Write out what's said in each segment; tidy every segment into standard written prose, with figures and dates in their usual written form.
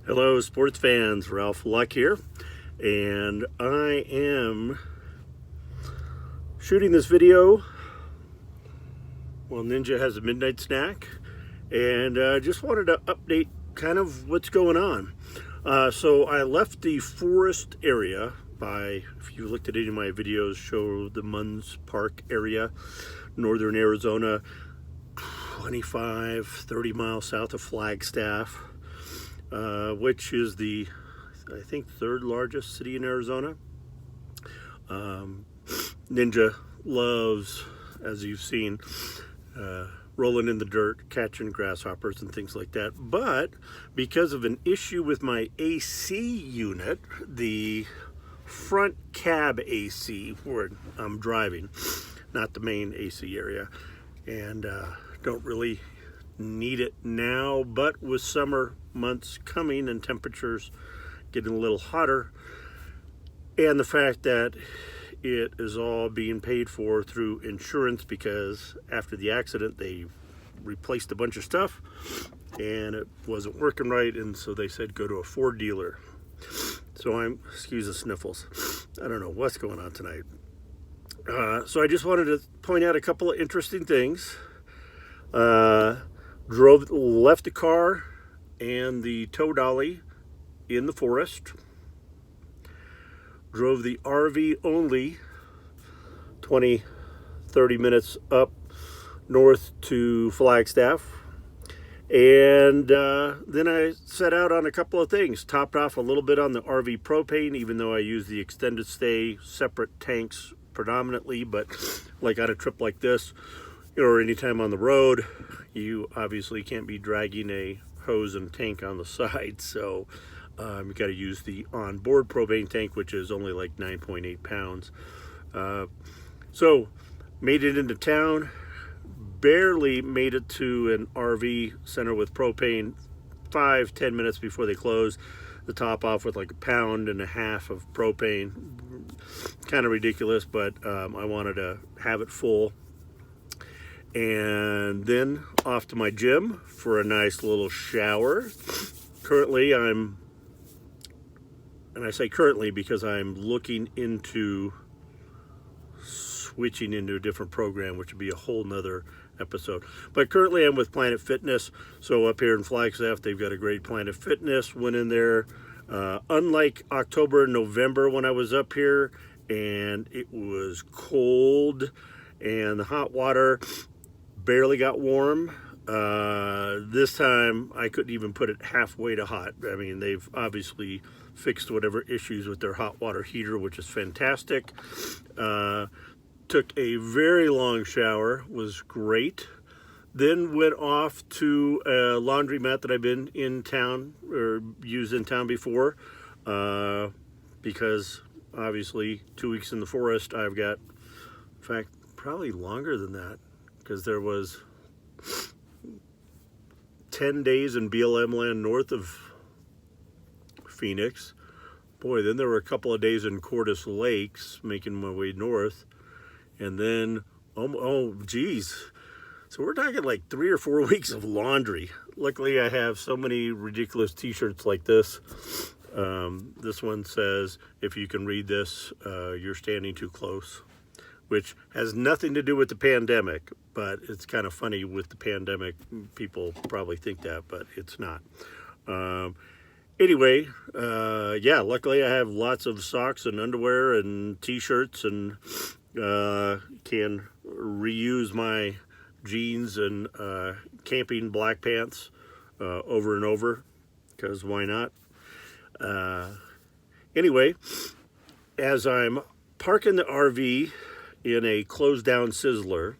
Hello, sports fans. Ralph Luck here, and I am shooting this video while Ninja has a midnight snack, and just wanted to update kind of what's going on. So I left the forest area if you looked at any of my videos, show the Munns Park area, northern Arizona, 25-30 miles south of Flagstaff. Which is the, I think, third largest city in Arizona. Ninja loves, as you've seen, rolling in the dirt, catching grasshoppers and things like that. But because of an issue with my AC unit, the front cab AC where I'm driving, not the main AC area, and don't really need it now, but with summer months coming and temperatures getting a little hotter, and the fact that it is all being paid for through insurance, because after the accident they replaced a bunch of stuff and it wasn't working right, and so they said go to a Ford dealer. So excuse the sniffles, I don't know what's going on tonight. So I just wanted to point out a couple of interesting things. Left the car and the tow dolly in the forest. Drove the RV only 20-30 minutes up north to Flagstaff. And then I set out on a couple of things. Topped off a little bit on the RV propane, even though I use the extended stay separate tanks predominantly. But like on a trip like this, or anytime on the road, you obviously can't be dragging a hose and tank on the side, so you got to use the onboard propane tank, which is only like 9.8 pounds. So made it into town, barely made it to an RV center with propane 5-10 minutes before they closed. The top off with like 1.5 pounds of propane. Kind of ridiculous, but I wanted to have it full. And then off to my gym for a nice little shower. Currently and I say currently because I'm looking into switching into a different program, which would be a whole nother episode. But currently I'm with Planet Fitness. So up here in Flagstaff, they've got a great Planet Fitness. Went in there, unlike October and November when I was up here, and it was cold and the hot water barely got warm. This time I couldn't even put it halfway to hot. I mean, they've obviously fixed whatever issues with their hot water heater, which is fantastic. Took a very long shower, was great. Then went off to a laundromat that I've been in town or used in town before, because obviously 2 weeks in the forest, I've got, in fact, probably longer than that, because there was 10 days in BLM land north of Phoenix. Boy, then there were a couple of days in Cordis Lakes, making my way north. And then, oh geez. So we're talking like 3 or 4 weeks of laundry. Luckily, I have so many ridiculous t-shirts like this. This one says, if you can read this, you're standing too close, which has nothing to do with the pandemic, but it's kind of funny with the pandemic. People probably think that, but it's not. Anyway, yeah, luckily I have lots of socks and underwear and t-shirts, and can reuse my jeans and camping black pants over and over, because why not? Anyway, as I'm parking the RV in a closed down Sizzler,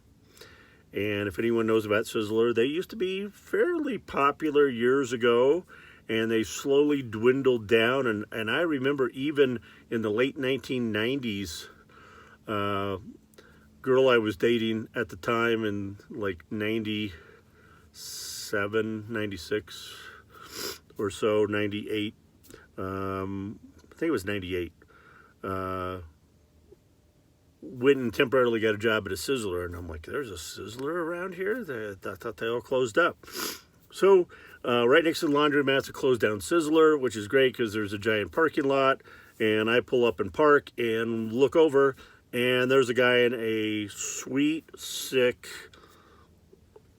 and if anyone knows about Sizzler, they used to be fairly popular years ago, and they slowly dwindled down. And I remember even in the late 1990s, girl I was dating at the time in like 97, 96 or so, 98, I think it was 98, went and temporarily got a job at a Sizzler, and I'm like, there's a Sizzler around here? I thought they all closed up. So right next to the laundromat's a closed down Sizzler, which is great because there's a giant parking lot. And I pull up and park and look over, and there's a guy in a sweet, sick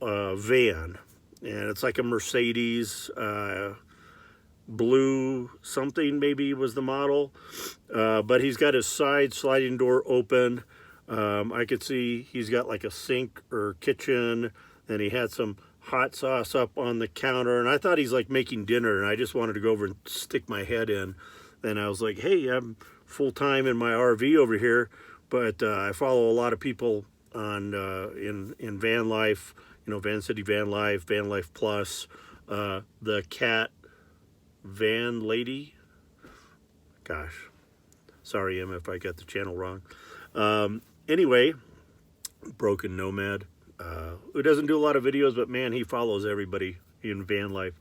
van. And it's like a Mercedes blue something maybe was the model. But he's got his side sliding door open. I could see he's got like a sink or kitchen, and he had some hot sauce up on the counter. And I thought he's like making dinner, and I just wanted to go over and stick my head in. And I was like, hey, I'm full-time in my RV over here, but I follow a lot of people on in van life, you know, Van City Van Life Plus, the Cat Van Lady. Gosh, sorry, Em, if I got the channel wrong. Anyway, Broken Nomad, who doesn't do a lot of videos, but man, he follows everybody in van life,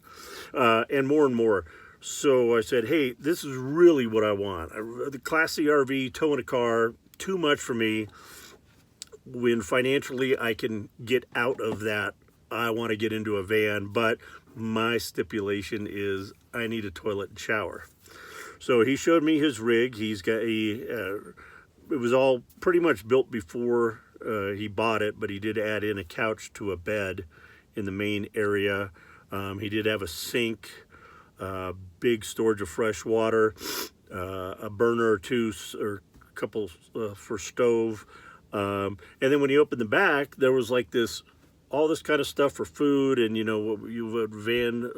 and more. So I said, hey, this is really what I want. The classy RV, towing a car, too much for me. When financially I can get out of that, I want to get into a van, but my stipulation is I need a toilet and shower. So he showed me his rig. He's got it was all pretty much built before he bought it, but he did add in a couch to a bed in the main area. He did have a sink, big storage of fresh water, a burner or two, or a couple for stove. And then when you opened the back, there was like all this kind of stuff for food, and you know what you would van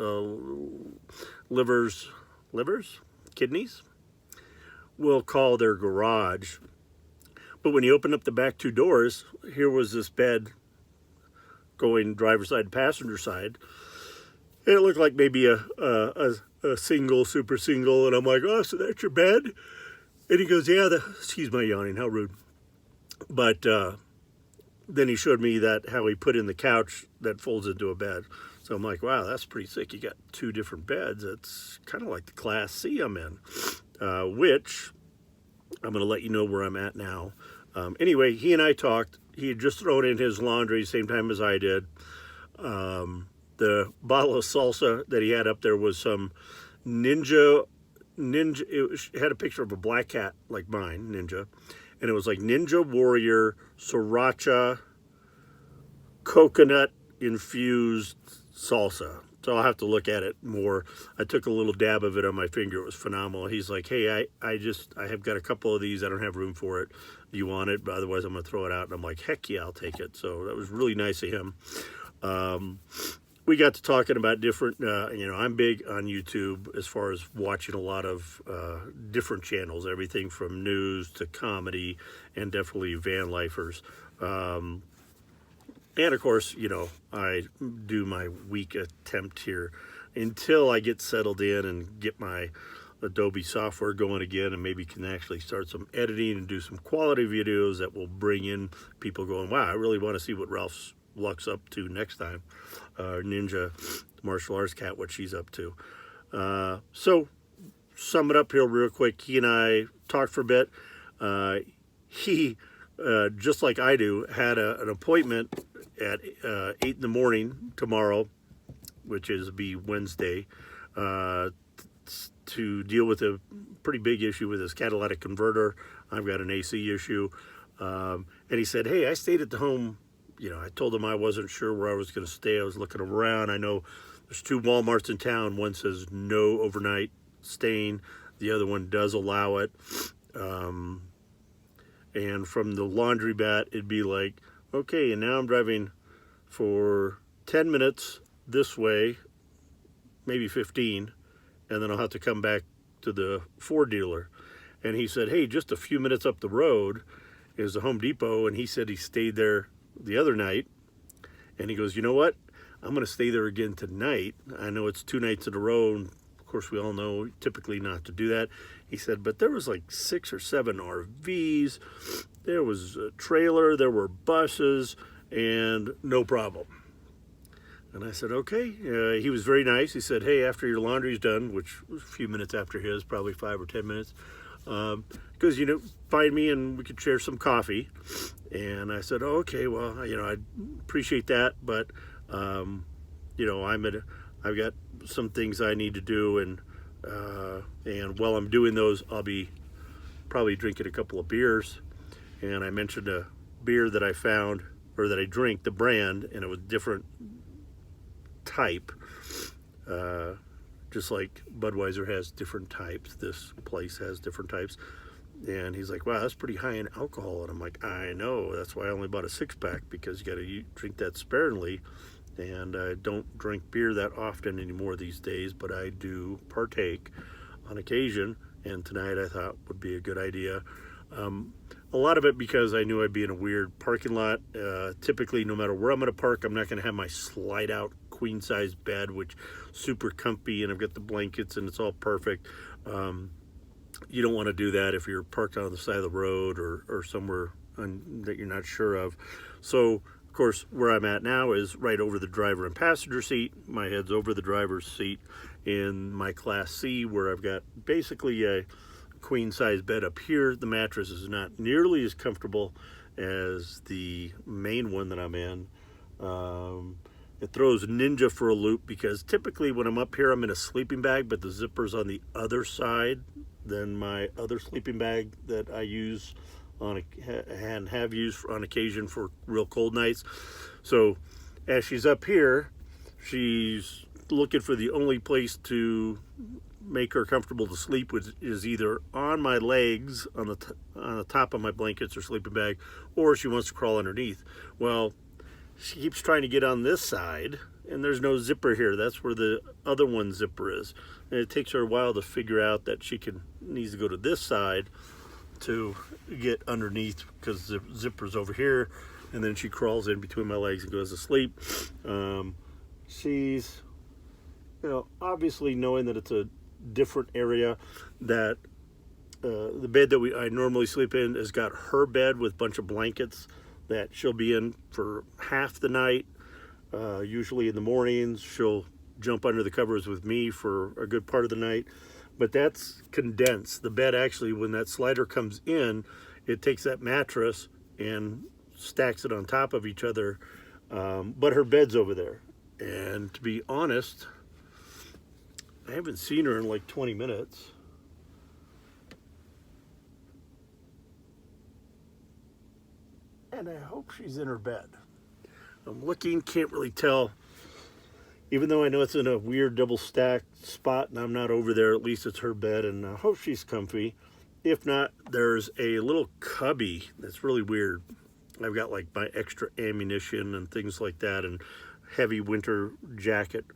livers, kidneys, we'll call their garage. But when you open up the back two doors, here was this bed going driver's side, passenger side. And it looked like maybe a single, super single. And I'm like, oh, so that's your bed? And he goes, yeah, excuse my yawning, how rude. But then he showed me how he put in the couch that folds into a bed. So I'm like, wow, that's pretty sick. You got two different beds. It's kind of like the Class C I'm in, which I'm going to let you know where I'm at now. Anyway, he and I talked. He had just thrown in his laundry same time as I did. The bottle of salsa that he had up there was some Ninja. It had a picture of a black cat like mine, Ninja. And it was like Ninja Warrior Sriracha coconut infused salsa. So I'll have to look at it more. I took a little dab of it on my finger. It was phenomenal. He's like, hey, I have got a couple of these. I don't have room for it. Do you want it? But otherwise, I'm going to throw it out. And I'm like, heck yeah, I'll take it. So that was really nice of him. We got to talking about different, I'm big on YouTube as far as watching a lot of different channels, everything from news to comedy, and definitely van lifers. And of course, I do my week attempt here until I get settled in and get my Adobe software going again, and maybe can actually start some editing and do some quality videos that will bring in people going, wow, I really want to see what Ralph's Luck's up to next time. Ninga-The Martial Arts Cat, what she's up to. So, sum it up here real quick. He and I talked for a bit. He, just like I do, had an appointment at 8 in the morning tomorrow, which is be Wednesday, to deal with a pretty big issue with his catalytic converter. I've got an AC issue. And he said, hey, I stayed at the home. I told him I wasn't sure where I was going to stay. I was looking around. I know there's 2 Walmarts in town. One says no overnight staying. The other one does allow it. And from the laundromat, it'd be like, okay, and now I'm driving for 10 minutes this way, maybe 15, and then I'll have to come back to the Ford dealer. And he said, hey, just a few minutes up the road is a Home Depot, and he said he stayed there the other night, and he goes, you know what, I'm going to stay there again tonight. I know it's 2 nights in a row, and of course we all know typically not to do that. He said, but there was like 6 or 7 RVs, there was a trailer, there were buses, and no problem. And I said, okay. He was very nice. He said, hey, after your laundry's done, which was a few minutes after his, probably 5 or 10 minutes, because, find me and we could share some coffee. And I said, oh, okay, well, I appreciate that, but you know, I've got some things I need to do, and while I'm doing those, I'll be probably drinking a couple of beers. And I mentioned a beer that I found, or that I drink, the brand, and it was different type. Just like Budweiser has different types, this place has different types. And he's like, wow, that's pretty high in alcohol. And I'm like, I know, that's why I only bought a 6-pack, because you got to drink that sparingly. And I don't drink beer that often anymore these days, but I do partake on occasion. And tonight I thought would be a good idea. A lot of it because I knew I'd be in a weird parking lot. Typically, no matter where I'm going to park, I'm not going to have my slide out queen size bed, which super comfy, and I've got the blankets and it's all perfect. You don't want to do that if you're parked on the side of the road or somewhere that you're not sure of. So, of course, where I'm at now is right over the driver and passenger seat. My head's over the driver's seat in my Class C, where I've got basically a queen size bed up here. The mattress is not nearly as comfortable as the main one that I'm in. It throws Ninja for a loop, because typically when I'm up here, I'm in a sleeping bag, but the zipper's on the other side than my other sleeping bag that I use and have used on occasion for real cold nights. So as she's up here, she's looking for the only place to make her comfortable to sleep, which is either on my legs on the top of my blankets or sleeping bag, or she wants to crawl underneath. Well, she keeps trying to get on this side, and there's no zipper here. That's where the other one zipper is. And it takes her a while to figure out that she needs to go to this side to get underneath, because the zipper's over here, and then she crawls in between my legs and goes to sleep. She's, you know, obviously knowing that it's a different area, that the bed that I normally sleep in has got her bed with a bunch of blankets that she'll be in for half the night. Usually in the mornings, she'll jump under the covers with me for a good part of the night. But that's condensed. The bed actually, when that slider comes in, it takes that mattress and stacks it on top of each other. But her bed's over there. And to be honest, I haven't seen her in like 20 minutes. And I hope she's in her bed. I'm looking, can't really tell. Even though I know it's in a weird double stacked spot and I'm not over there, at least it's her bed, and I hope she's comfy. If not, there's a little cubby that's really weird. I've got like my extra ammunition and things like that, and heavy winter jacket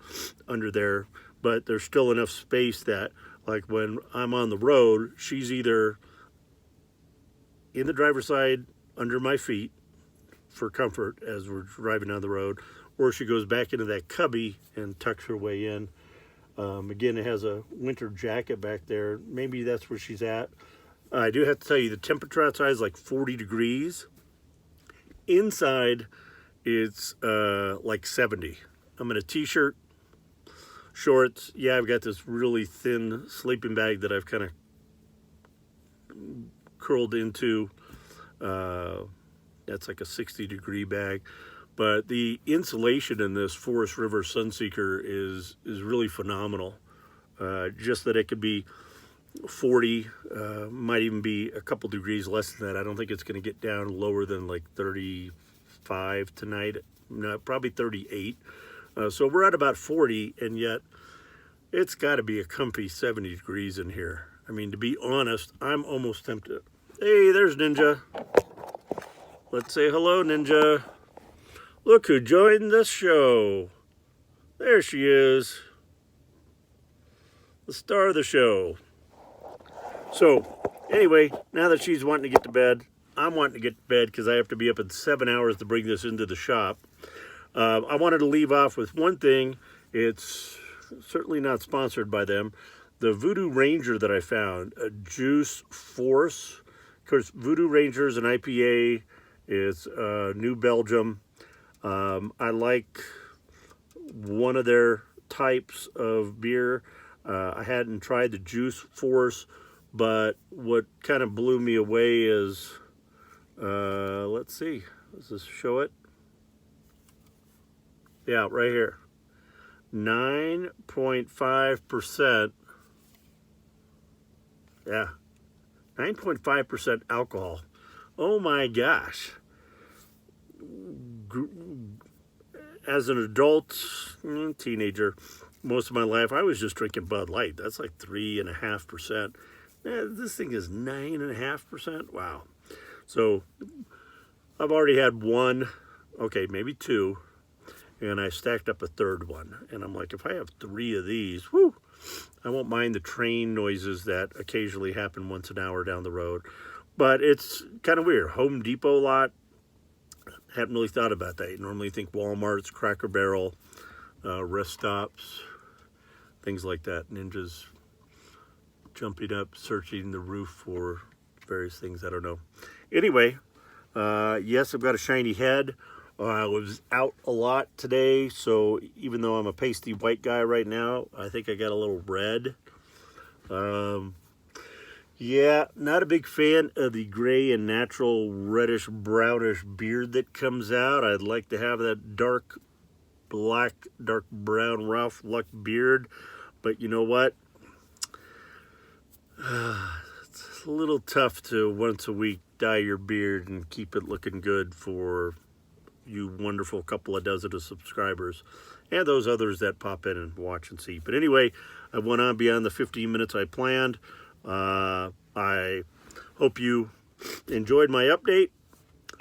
under there. But there's still enough space that, like, when I'm on the road, she's either in the driver's side under my feet for comfort as we're driving down the road, or she goes back into that cubby and tucks her way in. Again, it has a winter jacket back there. Maybe that's where she's at. I do have to tell you, the temperature outside is like 40 degrees. Inside, it's like 70. I'm in a t-shirt, shorts. Yeah, I've got this really thin sleeping bag that I've kind of curled into. That's like a 60-degree bag. But the insulation in this Forest River Sunseeker is really phenomenal. Just that it could be 40, might even be a couple degrees less than that. I don't think it's going to get down lower than like 35 tonight. No, probably 38. So we're at about 40, and yet it's got to be a comfy 70 degrees in here. I mean, to be honest, I'm almost tempted. Hey, there's Ninja. Let's say hello, Ninja. Look who joined the show. There she is. The star of the show. So, anyway, now that she's wanting to get to bed, I'm wanting to get to bed because I have to be up in 7 hours to bring this into the shop. I wanted to leave off with one thing. It's certainly not sponsored by them. The Voodoo Ranger that I found, a Juice Force. Of course, Voodoo Ranger is an IPA. It's New Belgium. I like one of their types of beer. I hadn't tried the Juice Force, but what kind of blew me away is, let's see, does this show it? Yeah, right here. 9.5%. Yeah, 9.5% alcohol. Oh my gosh. As an adult, teenager, most of my life, I was just drinking Bud Light. That's like 3.5%. This thing is 9.5%. Wow. So I've already had one, okay, maybe two, and I stacked up a third one. And I'm like, if I have three of these, whoo, I won't mind the train noises that occasionally happen once an hour down the road. But it's kind of weird. Home Depot lot, hadn't really thought about that. You normally think Walmart's, Cracker Barrel, rest stops, things like that. Ninjas jumping up, searching the roof for various things. I don't know. Anyway, yes, I've got a shiny head. I was out a lot today, so even though I'm a pasty white guy right now, I think I got a little red. Yeah, not a big fan of the gray and natural reddish brownish beard that comes out. I'd like to have that dark black, dark brown Ralph Luck beard, but you know what? It's a little tough to once a week dye your beard and keep it looking good for you wonderful couple of dozen of subscribers and those others that pop in and watch and see. But anyway, I went on beyond the 15 minutes I planned. I hope you enjoyed my update.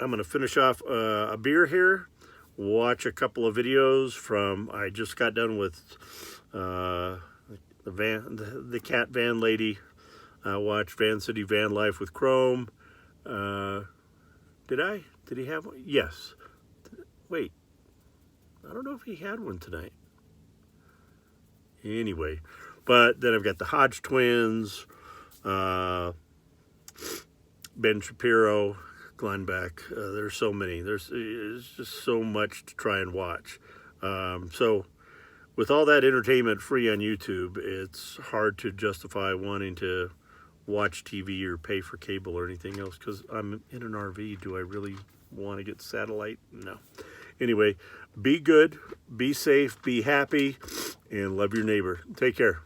I'm going to finish off a beer here, watch a couple of videos from, I just got done with the cat van lady. I watched Van City Van Life with Chrome. Did he have one? Yes. Wait, I don't know if he had one tonight. Anyway, but then I've got the Hodge twins, Ben Shapiro, Glenn Beck. There's so many. There's just so much to try and watch. So with all that entertainment free on YouTube, it's hard to justify wanting to watch TV or pay for cable or anything else because I'm in an RV. Do I really want to get satellite? No. Anyway, be good, be safe, be happy, and love your neighbor. Take care.